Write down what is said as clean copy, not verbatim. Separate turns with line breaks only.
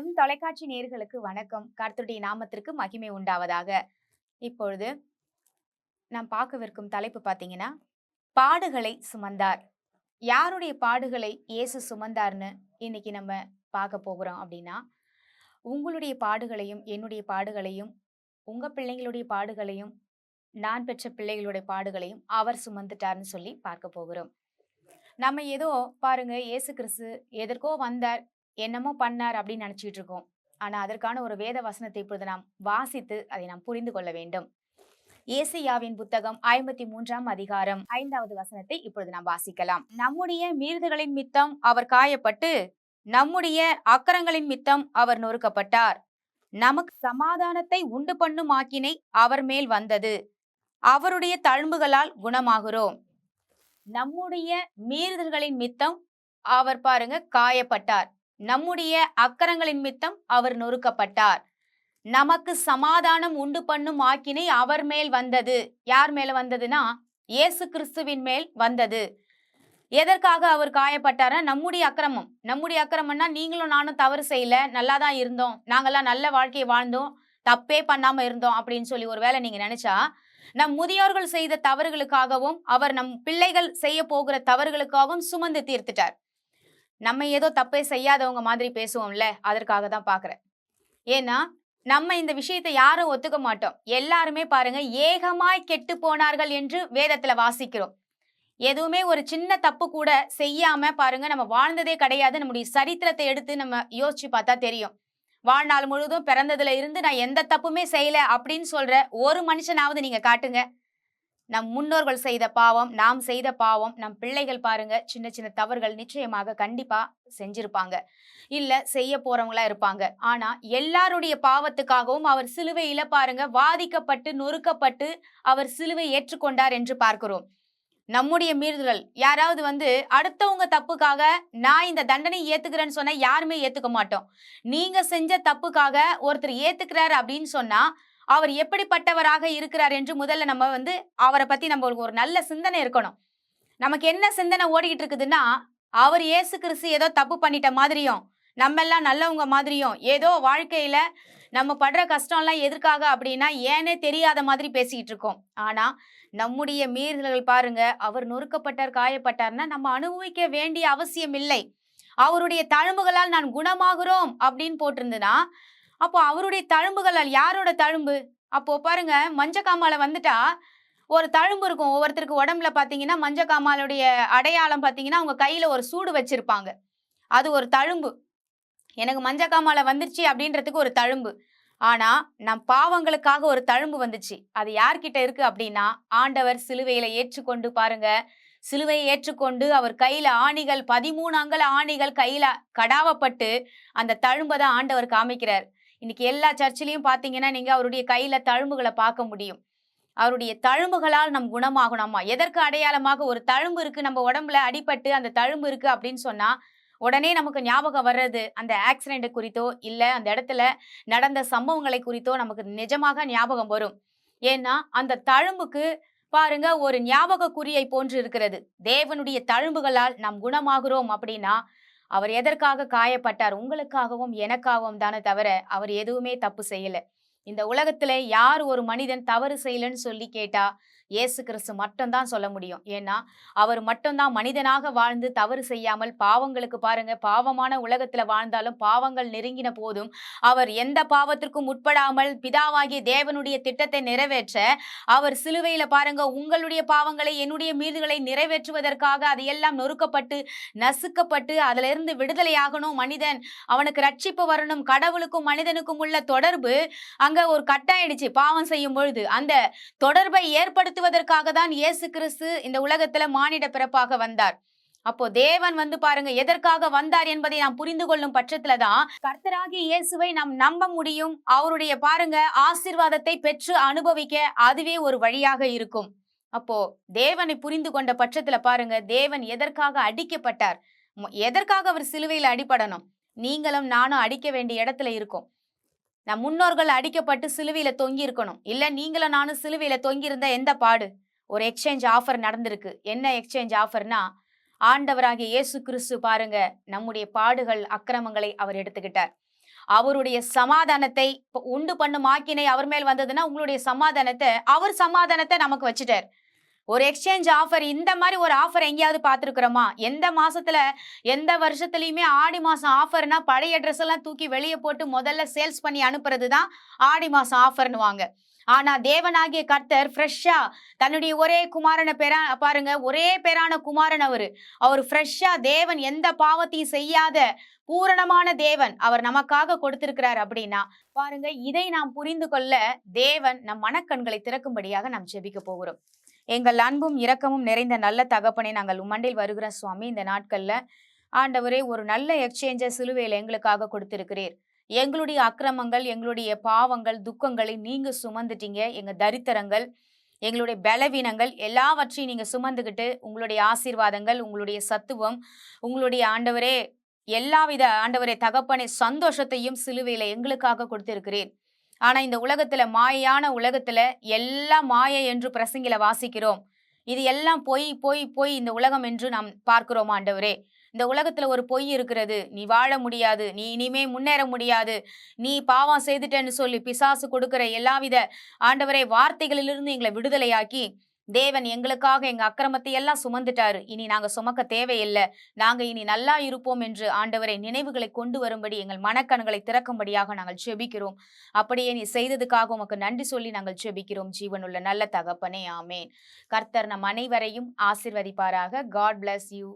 GeM தொலைக்காட்சி நேயர்களுக்கு வணக்கம். கர்த்தருடைய நாமத்திற்கு மகிமை உண்டாவதாக. இப்பொழுது நாம் பார்க்கவிருக்கும் தலைப்பு பார்த்தீங்கன்னா, பாடுகளை சுமந்தார். யாருடைய பாடுகளை இயேசு சுமந்தார்ன்னு இன்னைக்கு நம்ம பார்க்க போகிறோம் அப்படின்னா, உங்களுடைய பாடுகளையும், என்னுடைய பாடுகளையும், உங்க பிள்ளைங்களுடைய பாடுகளையும், நான் பெற்ற பிள்ளைகளுடைய பாடுகளையும் அவர் சுமந்துட்டார்ன்னு சொல்லி பார்க்க போகிறோம். நம்ம ஏதோ பாருங்க இயேசு கிறிஸ்து எதற்கோ வந்தார், என்னமோ பண்ணார் அப்படின்னு நினைச்சிட்டு இருக்கோம். ஆனா அதற்கான ஒரு வேத வசனத்தை இப்பொழுது நாம் வாசித்து அதை நாம் புரிந்து கொள்ள வேண்டும். ஏசாயாவின் புத்தகம் 53ஆம் அதிகாரம் 5வது வசனத்தை இப்பொழுது நாம் வாசிக்கலாம். நம்முடைய மீறுதல்களின் மித்தம் அவர் காயப்பட்டு, நம்முடைய அக்கிரங்களின் மித்தம் அவர் நொறுக்கப்பட்டார். நமக்கு சமாதானத்தை உண்டு பண்ணும் ஆக்கினை அவர் மேல் வந்தது. அவருடைய தழும்புகளால் குணமாகிறோம். நம்முடைய மீறுதல்களின் மித்தம் அவர் பாருங்க காயப்பட்டார். நம்முடைய அக்கிரங்களின் மித்தம் அவர் நொறுக்கப்பட்டார். நமக்கு சமாதானம் உண்டு பண்ணும் ஆக்கினை அவர் மேல் வந்தது. யார் மேல வந்ததுன்னா இயேசு கிறிஸ்துவின் மேல் வந்தது. எதற்காக அவர் காயப்பட்டாரா? நம்முடைய அக்கிரமம். நம்முடைய அக்கிரமம்னா நீங்களும் நானும் தவறு செய்யல, நல்லா தான் இருந்தோம், நாங்கெல்லாம் நல்ல வாழ்க்கையை வாழ்ந்தோம், தப்பே பண்ணாம இருந்தோம் அப்படின்னு சொல்லி ஒருவேளை நீங்க நினைச்சா, நம் முதியோர்கள் செய்த தவறுகளுக்காகவும் அவர் நம் பிள்ளைகள் செய்ய போகிற தவறுகளுக்காகவும் சுமந்து தீர்த்துட்டார். நம்ம ஏதோ தப்பே செய்யாதவங்க மாதிரி பேசுவோம்ல, அதற்காக தான் பாக்குறேன். ஏன்னா நம்ம இந்த விஷயத்தை யாரும் ஒத்துக்க மாட்டோம். எல்லாருமே பாருங்க ஏகமாய் கெட்டு போனார்கள் என்று வேதத்துல வாசிக்கிறோம். எதுவுமே ஒரு சின்ன தப்பு கூட செய்யாம பாருங்க நம்ம வாழ்ந்ததே கிடையாது. நம்முடைய சரித்திரத்தை எடுத்து நம்ம யோசிச்சு பார்த்தா தெரியும். வாழ்நாள் முழுவதும் பிறந்ததுல இருந்து நான் எந்த தப்புமே செய்யல அப்படின்னு சொல்ற ஒரு மனுஷனாவது நீங்க காட்டுங்க. நம் முன்னோர்கள் செய்த பாவம், நாம் செய்த பாவம், நம் பிள்ளைகள் பாருங்க சின்ன சின்ன தவறுகள் நிச்சயமாக கண்டிப்பா செஞ்சிருப்பாங்க, இல்ல செய்ய போறவங்களா இருப்பாங்க. ஆனா எல்லாருடைய பாவத்துக்காகவும் அவர் சிலுவையில பாருங்க வாதிக்கப்பட்டு நொறுக்கப்பட்டு அவர் சிலுவை ஏற்றுக்கொண்டார் என்று பார்க்கிறோம். நம்முடைய மீறுதல் யாராவது அடுத்தவங்க தப்புக்காக நான் இந்த தண்டனை ஏத்துக்கிறேன்னு சொன்னா யாருமே ஏத்துக்க மாட்டோம். நீங்க செஞ்ச தப்புக்காக ஒருத்தர் ஏத்துக்கிறாரு அப்படின்னு சொன்னா அவர் எப்படிப்பட்டவராக இருக்கிறார் என்று முதல்ல நம்ம அவரை பத்தி நம்ம ஒரு நல்ல சிந்தனை இருக்கணும். நமக்கு என்ன சிந்தனை ஓடிக்கிட்டு இருக்குதுன்னா, அவர் இயேசு கிறிஸ்து ஏதோ தப்பு பண்ணிட்ட மாதிரியும், நம்ம எல்லாம் நல்லவங்க மாதிரியும், ஏதோ வாழ்க்கையில நம்ம படுற கஷ்டம்லாம் எதற்காக அப்படின்னா ஏனே தெரியாத மாதிரி பேசிக்கிட்டு இருக்கோம். ஆனா நம்முடைய மீறுதல்கள் பாருங்க, அவர் நொறுக்கப்பட்டார், காயப்பட்டார்னா நம்ம அனுபவிக்க வேண்டிய அவசியம் இல்லை. அவருடைய தழும்புகளால் நான் குணமாகிறோம் அப்படின்னு போட்டிருந்ததுன்னா, அப்போ அவருடைய தழும்புகளால் யாரோட தழும்பு? அப்போ பாருங்க மஞ்சக்காமால வந்துட்டா ஒரு தழும்பு இருக்கும். ஒவ்வொருத்தருக்கு உடம்புல பாத்தீங்கன்னா மஞ்சக்காமாலுடைய அடையாளம் பாத்தீங்கன்னா அவங்க கையில ஒரு சூடு வச்சிருப்பாங்க. அது ஒரு தழும்பு. எனக்கு மஞ்சக்காமால வந்துருச்சு அப்படின்றதுக்கு ஒரு தழும்பு. ஆனா நம் பாவங்களுக்காக ஒரு தழும்பு வந்துச்சு. அது யார்கிட்ட இருக்கு அப்படின்னா ஆண்டவர் சிலுவையில ஏற்றுக்கொண்டு பாருங்க, சிலுவையை ஏற்றுக்கொண்டு அவர் கையில ஆணிகள் 13 அங்குல ஆணிகள் கையில கடாவப்பட்டு அந்த தழும்பை தான் ஆண்டவர் காமிக்கிறார். இன்னைக்கு எல்லா சர்ச்சிலையும் பாத்தீங்கன்னா நீங்க அவருடைய கையில தழும்புகளை பார்க்க முடியும். அவருடைய தழும்புகளால் நம் குணமாகணுமா? எதற்கு அடையாளமாக ஒரு தழும்பு இருக்கு நம்ம உடம்புல அடிபட்டு அந்த தழும்பு இருக்கு அப்படின்னு சொன்னா உடனே நமக்கு ஞாபகம் வர்றது அந்த ஆக்சிடென்ட் குறித்தோ இல்ல அந்த இடத்துல நடந்த சம்பவங்களை குறித்தோ நமக்கு நிஜமாக ஞாபகம் வரும். ஏன்னா அந்த தழும்புக்கு பாருங்க ஒரு ஞாபக குறியை போன்று இருக்கிறது. தேவனுடைய தழும்புகளால் நாம் குணமாகிறோம் அப்படின்னா அவர் எதற்காக காயப்பட்டார்? உங்களுக்காகவும் எனக்காகவும் தானே தவிர அவர் எதுவுமே தப்பு செய்யல. இந்த உலகத்துல யார் ஒரு மனிதன் தவறு செய்யலன்னு சொல்லி கேட்டா இயேசு கிறிஸ்து மட்டும்தான் சொல்ல முடியும். ஏன்னா அவர் மட்டும்தான் மனிதனாக வாழ்ந்து தவறு செய்யாமல் பாவங்களுக்கு பாருங்க பாவமான உலகத்துல வாழ்ந்தாலும் பாவங்கள் நெருங்கின போதும் அவர் எந்த பாவத்திற்கும் உட்படாமல் பிதாவாகிய தேவனுடைய திட்டத்தை நிறைவேற்ற அவர் சிலுவையில பாருங்க உங்களுடைய பாவங்களை என்னுடைய மீறுதல்களை நிறைவேற்றுவதற்காக அதையெல்லாம் நொறுக்கப்பட்டு நசுக்கப்பட்டு அதுல இருந்து விடுதலையாகணும். மனிதன் அவனுக்கு ரட்சிப்பு வரணும். கடவுளுக்கும் மனிதனுக்கும் உள்ள தொடர்பு அங்க ஒரு கட்டாயிடுச்சு பாவம் செய்யும் பொழுது. அந்த தொடர்பை ஏற்படுத்துவதற்காக தான் இயேசு கிறிஸ்து இந்த உலகத்துல மானிட பிறப்பாக வந்தார். அப்போ தேவன் பாருங்க எதற்காக வந்தார் என்பதை நாம் புரிந்து கொள்ளும் பட்சத்துல தான் கர்த்தராகிய இயேசுவை நாம் நம்ப முடியும். அவருடைய பாருங்க ஆசீர்வாதத்தை பெற்று அனுபவிக்க அதுவே ஒரு வழியாக இருக்கும். அப்போ தேவனை புரிந்து கொண்ட பட்சத்துல பாருங்க தேவன் எதற்காக அடிக்கப்பட்டார், எதற்காக அவர் சிலுவையில் அடிபடணும்? நீங்களும் நானும் அடிக்க வேண்டிய இடத்துல இருக்கோம். நம் முன்னோர்கள் அடிக்கப்பட்டு சிலுவையில தொங்கி இருக்கணும். இல்ல நீங்களும் நானும் சிலுவையில தொங்கி இருந்த எந்த பாடு? ஒரு எக்ஸ்சேஞ்ச் ஆஃபர் நடந்திருக்கு. என்ன எக்ஸ்சேஞ்ச் ஆஃபர்னா ஆண்டவராகிய இயேசு கிறிஸ்து பாருங்க நம்முடைய பாடுகள் அக்கிரமங்களை அவர் எடுத்துக்கிட்டார். அவருடைய சமாதானத்தை உண்டு பண்ணும் ஆக்கினை அவர் மேல் வந்ததுன்னா உங்களுடைய சமாதானத்தை நமக்கு வச்சுட்டார். ஒரு எக்ஸ்சேஞ்ச் ஆஃபர், இந்த மாதிரி ஒரு ஆஃபர் எங்கேயாவது பார்த்துருக்குறோமா? எந்த மாசத்துல எந்த வருஷத்துலயுமே ஆடி மாசம் ஆஃபர்னா பழைய ட்ரெஸ் எல்லாம் தூக்கி வெளியே போட்டு முதல்ல சேல்ஸ் பண்ணி அனுப்புறது தான் ஆடி மாசம் ஆஃபர்னுவாங்க. ஆனா தேவனாகிய கர்த்தர் ஃப்ரெஷ்ஷா தன்னுடைய ஒரே குமாரனை பாருங்க, ஒரே பேரான குமாரன் அவர் ஃப்ரெஷ்ஷா, தேவன் எந்த பாவத்தையும் செய்யாத பூரணமான தேவன் அவர் நமக்காக கொடுத்திருக்கிறார். அப்படின்னா பாருங்க, இதை நாம் புரிந்து கொள்ள தேவன் நம் மனக்கண்களை திறக்கும்படியாக நாம் ஜெபிக்க போகிறோம். எங்கள் அன்பும் இரக்கமும் நிறைந்த நல்ல தகப்பனை, நாங்கள் உம்மண்டையில் வருகிற சுவாமி, இந்த நாட்கள்ல ஆண்டவரே ஒரு நல்ல எக்ஸ்சேஞ்சை சிலுவையில் எங்களுக்காக கொடுத்திருக்கிறீர். எங்களுடைய அக்கிரமங்கள், எங்களுடைய பாவங்கள், துக்கங்களை நீங்க சுமந்துட்டீங்க. எங்க தரித்திரங்கள், எங்களுடைய பலவீனங்கள் எல்லாவற்றையும் நீங்க சுமந்துக்கிட்டு உங்களுடைய ஆசீர்வாதங்கள், உங்களுடைய சத்துவம், உங்களுடைய ஆண்டவரே எல்லாவித ஆண்டவரே தகப்பனை சந்தோஷத்தையும் சிலுவையில எங்களுக்காக கொடுத்திருக்கிறீர். ஆனா இந்த உலகத்துல, மாயான உலகத்துல எல்லாம் மாயை என்று பிரசங்கில வாசிக்கிறோம். இது எல்லாம் பொய் பொய் பொய் இந்த உலகம் என்று நாம் பார்க்கிறோம். ஆண்டவரே, இந்த உலகத்துல ஒரு பொய் இருக்கிறது. நீ வாழ முடியாது, நீ இனிமே முன்னேற முடியாது, நீ பாவம் செய்துட்டேன்னு சொல்லி பிசாசு கொடுக்கிற எல்லாவித ஆண்டவரே வார்த்தைகளிலிருந்து எங்களை விடுதலையாக்கி தேவன் எங்களுக்காக எங்க அக்கிரமத்தை எல்லாம் சுமந்துட்டாரு. இனி நாங்க சுமக்க தேவையில்லை, நாங்க இனி நல்லா இருப்போம் என்று ஆண்டவரை நினைவுகளை கொண்டு வரும்படி எங்கள் மனக்கண்களை திறக்கும்படியாக நாங்கள் ஜெபிக்கிறோம். அப்படியே நீ செய்ததுக்காக உமக்கு நன்றி சொல்லி நாங்கள் ஜெபிக்கிறோம். ஜீவனுள்ள நல்ல தகப்பனே, ஆமேன். கர்த்தர் நம் அனைவரையும் ஆசீர்வதிப்பாராக. God bless you.